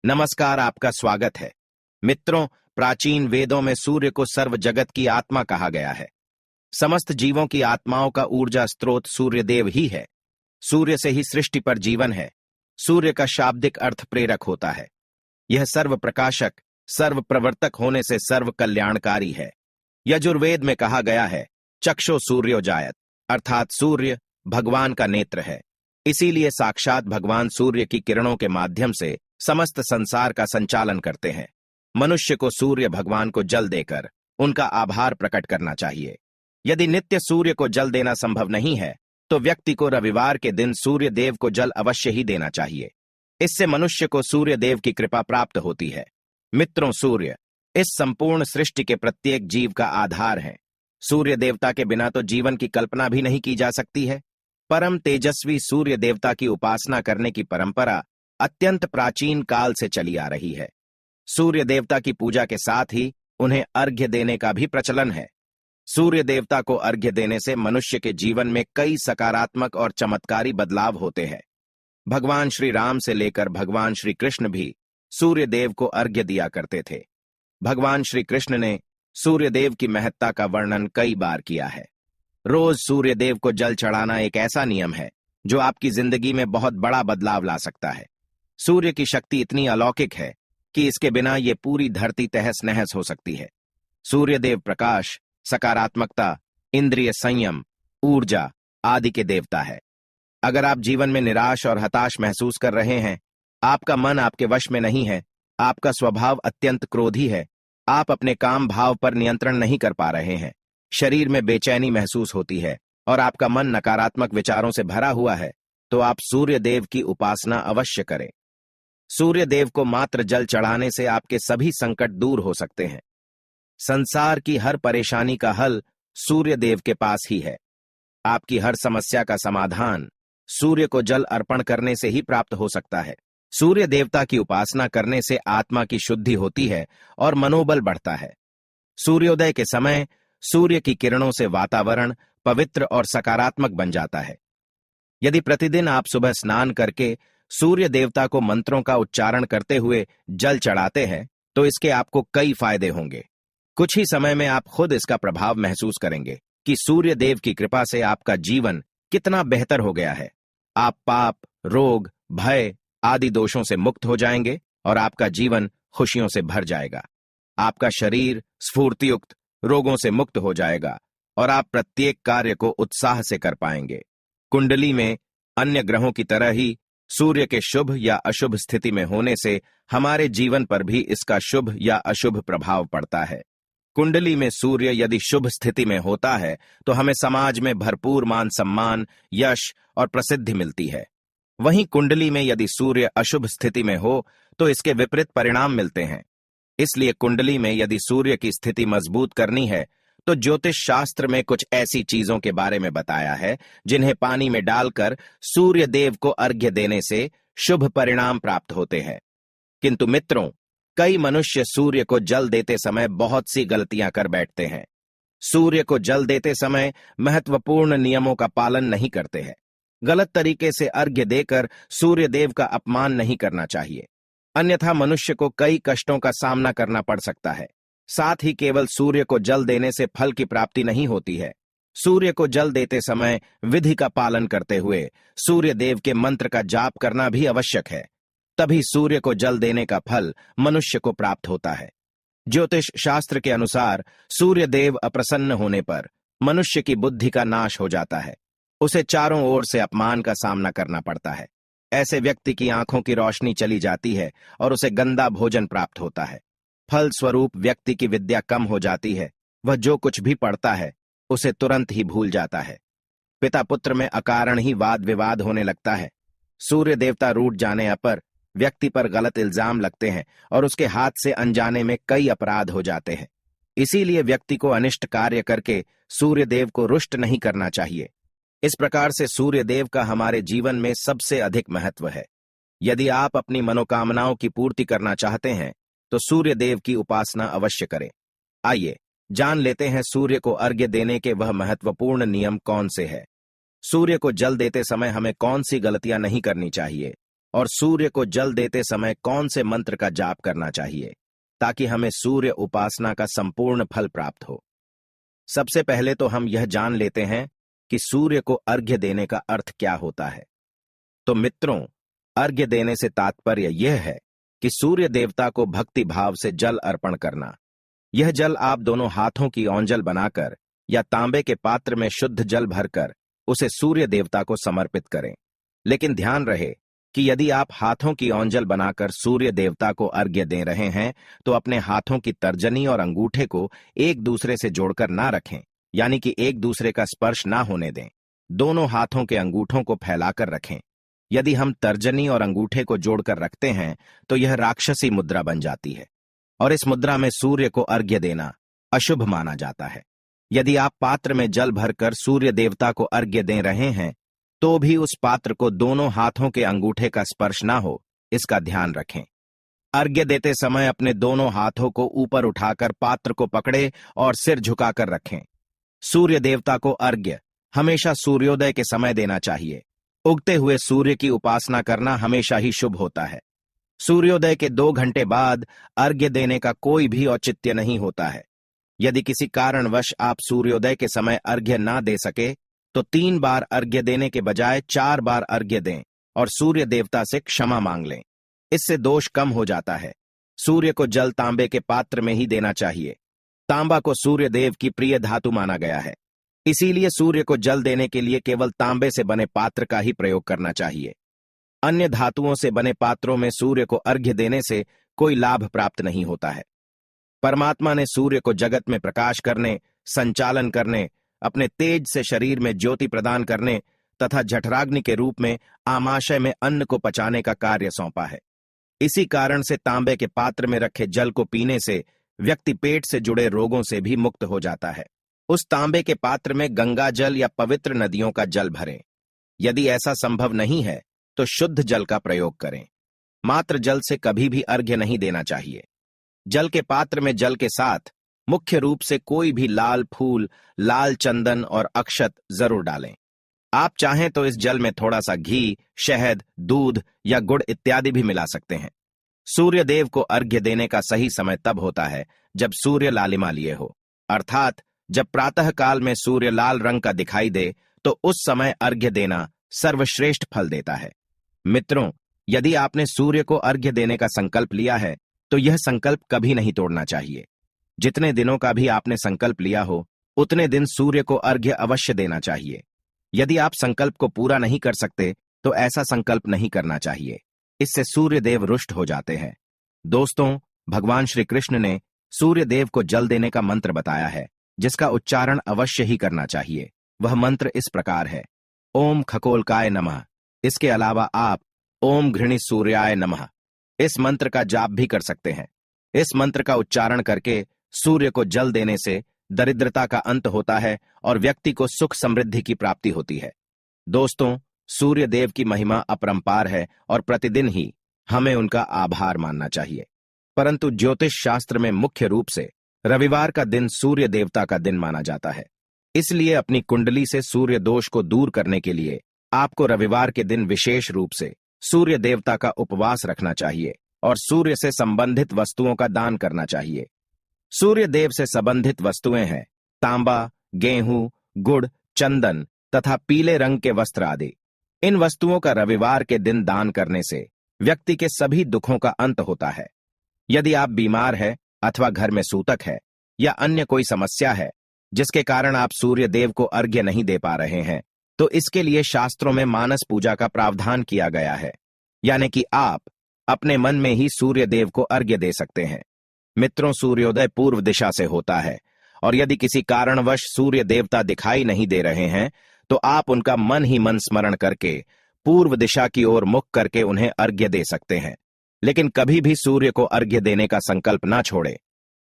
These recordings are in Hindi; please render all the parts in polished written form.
नमस्कार, आपका स्वागत है। मित्रों, प्राचीन वेदों में सूर्य को सर्व जगत की आत्मा कहा गया है। समस्त जीवों की आत्माओं का ऊर्जा स्रोत सूर्यदेव ही है। सूर्य से ही सृष्टि पर जीवन है। सूर्य का शाब्दिक अर्थ प्रेरक होता है। यह सर्व प्रकाशक, सर्व प्रवर्तक होने से सर्व कल्याणकारी है। यजुर्वेद में कहा गया है, चक्षो सूर्योजायत, अर्थात सूर्य भगवान का नेत्र है। इसीलिए साक्षात भगवान सूर्य की किरणों के माध्यम से समस्त संसार का संचालन करते हैं। मनुष्य को सूर्य भगवान को जल देकर उनका आभार प्रकट करना चाहिए। यदि नित्य सूर्य को जल देना संभव नहीं है, तो व्यक्ति को रविवार के दिन सूर्य देव को जल अवश्य ही देना चाहिए। इससे मनुष्य को सूर्य देव की कृपा प्राप्त होती है। मित्रों, सूर्य इस संपूर्ण सृष्टि के प्रत्येक जीव का आधार है। सूर्य देवता के बिना तो जीवन की कल्पना भी नहीं की जा सकती है। परम तेजस्वी सूर्य देवता की उपासना करने की परंपरा अत्यंत प्राचीन काल से चली आ रही है। सूर्य देवता की पूजा के साथ ही उन्हें अर्घ्य देने का भी प्रचलन है। सूर्य देवता को अर्घ्य देने से मनुष्य के जीवन में कई सकारात्मक और चमत्कारी बदलाव होते हैं। भगवान श्री राम से लेकर भगवान श्री कृष्ण भी सूर्य देव को अर्घ्य दिया करते थे। भगवान श्री कृष्ण ने सूर्य देव की महत्ता का वर्णन कई बार किया है। रोज सूर्य देव को जल चढ़ाना एक ऐसा नियम है जो आपकी जिंदगी में बहुत बड़ा बदलाव ला सकता है। सूर्य की शक्ति इतनी अलौकिक है कि इसके बिना ये पूरी धरती तहस नहस हो सकती है। सूर्य देव प्रकाश, सकारात्मकता, इंद्रिय संयम, ऊर्जा आदि के देवता है। अगर आप जीवन में निराश और हताश महसूस कर रहे हैं, आपका मन आपके वश में नहीं है, आपका स्वभाव अत्यंत क्रोधी है, आप अपने काम भाव पर नियंत्रण नहीं कर पा रहे हैं, शरीर में बेचैनी महसूस होती है और आपका मन नकारात्मक विचारों से भरा हुआ है, तो आप सूर्य देव की उपासना अवश्य करें। सूर्य देव को मात्र जल चढ़ाने से आपके सभी संकट दूर हो सकते हैं। संसार की हर परेशानी का हल सूर्य देव के पास ही है। आपकी हर समस्या का समाधान सूर्य को जल अर्पण करने से ही प्राप्त हो सकता है। सूर्य देवता की उपासना करने से आत्मा की शुद्धि होती है और मनोबल बढ़ता है। सूर्योदय के समय सूर्य की किरणों से वातावरण पवित्र और सकारात्मक बन जाता है। यदि प्रतिदिन आप सुबह स्नान करके सूर्य देवता को मंत्रों का उच्चारण करते हुए जल चढ़ाते हैं, तो इसके आपको कई फायदे होंगे। कुछ ही समय में आप खुद इसका प्रभाव महसूस करेंगे कि सूर्य देव की कृपा से आपका जीवन कितना बेहतर हो गया है। आप पाप, रोग, भय आदि दोषों से मुक्त हो जाएंगे और आपका जीवन खुशियों से भर जाएगा। आपका शरीर स्फूर्तियुक्त, रोगों से मुक्त हो जाएगा और आप प्रत्येक कार्य को उत्साह से कर पाएंगे। कुंडली में अन्य ग्रहों की तरह ही सूर्य के शुभ या अशुभ स्थिति में होने से हमारे जीवन पर भी इसका शुभ या अशुभ प्रभाव पड़ता है। कुंडली में सूर्य यदि शुभ स्थिति में होता है तो हमें समाज में भरपूर मान सम्मान, यश और प्रसिद्धि मिलती है। वहीं कुंडली में यदि सूर्य अशुभ स्थिति में हो तो इसके विपरीत परिणाम मिलते हैं। इसलिए कुंडली में यदि सूर्य की स्थिति मजबूत करनी है तो ज्योतिष शास्त्र में कुछ ऐसी चीजों के बारे में बताया है जिन्हें पानी में डालकर सूर्य देव को अर्घ्य देने से शुभ परिणाम प्राप्त होते हैं। किंतु मित्रों, कई मनुष्य सूर्य को जल देते समय बहुत सी गलतियां कर बैठते हैं। सूर्य को जल देते समय महत्वपूर्ण नियमों का पालन नहीं करते हैं। गलत तरीके से अर्घ्य देकर सूर्य देव का अपमान नहीं करना चाहिए, अन्यथा मनुष्य को कई कष्टों का सामना करना पड़ सकता है। साथ ही केवल सूर्य को जल देने से फल की प्राप्ति नहीं होती है। सूर्य को जल देते समय विधि का पालन करते हुए सूर्य देव के मंत्र का जाप करना भी आवश्यक है। तभी सूर्य को जल देने का फल मनुष्य को प्राप्त होता है। ज्योतिष शास्त्र के अनुसार सूर्य देव अप्रसन्न होने पर मनुष्य की बुद्धि का नाश हो जाता है। उसे चारों ओर से अपमान का सामना करना पड़ता है। ऐसे व्यक्ति की आंखों की रोशनी चली जाती है और उसे गंदा भोजन प्राप्त होता है। फल स्वरूप व्यक्ति की विद्या कम हो जाती है। वह जो कुछ भी पढ़ता है उसे तुरंत ही भूल जाता है। पिता पुत्र में अकारण ही वाद विवाद होने लगता है। सूर्य देवता रूठ जाने पर व्यक्ति पर गलत इल्जाम लगते हैं और उसके हाथ से अनजाने में कई अपराध हो जाते हैं। इसीलिए व्यक्ति को अनिष्ट कार्य करके सूर्य देव को रुष्ट नहीं करना चाहिए। इस प्रकार से सूर्य देव का हमारे जीवन में सबसे अधिक महत्व है। यदि आप अपनी मनोकामनाओं की पूर्ति करना चाहते हैं तो सूर्य देव की उपासना अवश्य करें। आइए जान लेते हैं सूर्य को अर्घ्य देने के वह महत्वपूर्ण नियम कौन से हैं। सूर्य को जल देते समय हमें कौन सी गलतियां नहीं करनी चाहिए और सूर्य को जल देते समय कौन से मंत्र का जाप करना चाहिए ताकि हमें सूर्य उपासना का संपूर्ण फल प्राप्त हो। सबसे पहले तो हम यह जान लेते हैं कि सूर्य को अर्घ्य देने का अर्थ क्या होता है। तो मित्रों, अर्घ्य देने से तात्पर्य यह है कि सूर्य देवता को भक्ति भाव से जल अर्पण करना। यह जल आप दोनों हाथों की औंजल बनाकर या तांबे के पात्र में शुद्ध जल भरकर उसे सूर्य देवता को समर्पित करें। लेकिन ध्यान रहे कि यदि आप हाथों की औंजल बनाकर सूर्य देवता को अर्घ्य दे रहे हैं तो अपने हाथों की तर्जनी और अंगूठे को एक दूसरे से जोड़कर ना रखें, यानी कि एक दूसरे का स्पर्श ना होने दें। दोनों हाथों के अंगूठों को फैलाकर रखें। यदि हम तर्जनी और अंगूठे को जोड़कर रखते हैं तो यह राक्षसी मुद्रा बन जाती है और इस मुद्रा में सूर्य को अर्घ्य देना अशुभ माना जाता है। यदि आप पात्र में जल भरकर सूर्य देवता को अर्घ्य दे रहे हैं तो भी उस पात्र को दोनों हाथों के अंगूठे का स्पर्श ना हो, इसका ध्यान रखें। अर्घ्य देते समय अपने दोनों हाथों को ऊपर उठाकर पात्र को पकड़े और सिर झुकाकर रखें। सूर्य देवता को अर्घ्य हमेशा सूर्योदय के समय देना चाहिए। उगते हुए सूर्य की उपासना करना हमेशा ही शुभ होता है। सूर्योदय के 2 घंटे बाद अर्घ्य देने का कोई भी औचित्य नहीं होता है। यदि किसी कारणवश आप सूर्योदय के समय अर्घ्य ना दे सके तो 3 बार अर्घ्य देने के बजाय 4 बार अर्घ्य दें और सूर्य देवता से क्षमा मांग लें। इससे दोष कम हो जाता है। सूर्य को जल तांबे के पात्र में ही देना चाहिए। तांबा को सूर्य देव की प्रिय धातु माना गया है, इसीलिए सूर्य को जल देने के लिए केवल तांबे से बने पात्र का ही प्रयोग करना चाहिए। अन्य धातुओं से बने पात्रों में सूर्य को अर्घ्य देने से कोई लाभ प्राप्त नहीं होता है। परमात्मा ने सूर्य को जगत में प्रकाश करने, संचालन करने, अपने तेज से शरीर में ज्योति प्रदान करने तथा जठराग्नि के रूप में आमाशय में अन्न को पचाने का कार्य सौंपा है। इसी कारण से तांबे के पात्र में रखे जल को पीने से व्यक्ति पेट से जुड़े रोगों से भी मुक्त हो जाता है। उस तांबे के पात्र में गंगा जल या पवित्र नदियों का जल भरें। यदि ऐसा संभव नहीं है तो शुद्ध जल का प्रयोग करें। मात्र जल से कभी भी अर्घ्य नहीं देना चाहिए। जल के पात्र में जल के साथ मुख्य रूप से कोई भी लाल फूल, लाल चंदन और अक्षत जरूर डालें। आप चाहें तो इस जल में थोड़ा सा घी, शहद, दूध या गुड़ इत्यादि भी मिला सकते हैं। सूर्य देव को अर्घ्य देने का सही समय तब होता है जब सूर्य लालिमा लिए हो, अर्थात जब प्रातः काल में सूर्य लाल रंग का दिखाई दे तो उस समय अर्घ्य देना सर्वश्रेष्ठ फल देता है। मित्रों, यदि आपने सूर्य को अर्घ्य देने का संकल्प लिया है तो यह संकल्प कभी नहीं तोड़ना चाहिए। जितने दिनों का भी आपने संकल्प लिया हो उतने दिन सूर्य को अर्घ्य अवश्य देना चाहिए। यदि आप संकल्प को पूरा नहीं कर सकते तो ऐसा संकल्प नहीं करना चाहिए, इससे सूर्य देव रुष्ट हो जाते हैं। दोस्तों, भगवान श्री कृष्ण ने सूर्य देव को जल देने का मंत्र बताया है जिसका उच्चारण अवश्य ही करना चाहिए। वह मंत्र इस प्रकार है: ओम खगोलकाय नमः। इसके अलावा आप ओम घृणि सूर्याय नमः इस मंत्र का जाप भी कर सकते हैं। इस मंत्र का उच्चारण करके सूर्य को जल देने से दरिद्रता का अंत होता है और व्यक्ति को सुख समृद्धि की प्राप्ति होती है। दोस्तों, सूर्य देव की महिमा अपरंपार है और प्रतिदिन ही हमें उनका आभार मानना चाहिए। परंतु ज्योतिष शास्त्र में मुख्य रूप से रविवार का दिन सूर्य देवता का दिन माना जाता है। इसलिए अपनी कुंडली से सूर्य दोष को दूर करने के लिए आपको रविवार के दिन विशेष रूप से सूर्य देवता का उपवास रखना चाहिए और सूर्य से संबंधित वस्तुओं का दान करना चाहिए। सूर्य देव से संबंधित वस्तुएं हैं तांबा, गेहूं, गुड़, चंदन तथा पीले रंग के वस्त्र आदि। इन वस्तुओं का रविवार के दिन दान करने से व्यक्ति के सभी दुखों का अंत होता है। यदि आप बीमार है अथवा घर में सूतक है या अन्य कोई समस्या है जिसके कारण आप सूर्य देव को अर्घ्य नहीं दे पा रहे हैं तो इसके लिए शास्त्रों में मानस पूजा का प्रावधान किया गया है, यानी कि आप अपने मन में ही सूर्य देव को अर्घ्य दे सकते हैं। मित्रों, सूर्योदय पूर्व दिशा से होता है और यदि किसी कारणवश सूर्य देवता दिखाई नहीं दे रहे हैं तो आप उनका मन ही मन स्मरण करके पूर्व दिशा की ओर मुख करके उन्हें अर्घ्य दे सकते हैं। लेकिन कभी भी सूर्य को अर्घ्य देने का संकल्प ना छोड़े।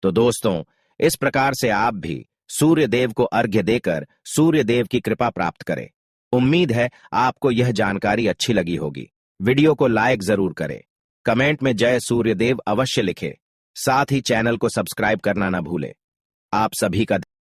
तो दोस्तों, इस प्रकार से आप भी सूर्य देव को अर्घ्य देकर सूर्य देव की कृपा प्राप्त करें। उम्मीद है आपको यह जानकारी अच्छी लगी होगी। वीडियो को लाइक जरूर करें, कमेंट में जय सूर्य देव अवश्य लिखें, साथ ही चैनल को सब्सक्राइब करना ना भूलें। आप सभी का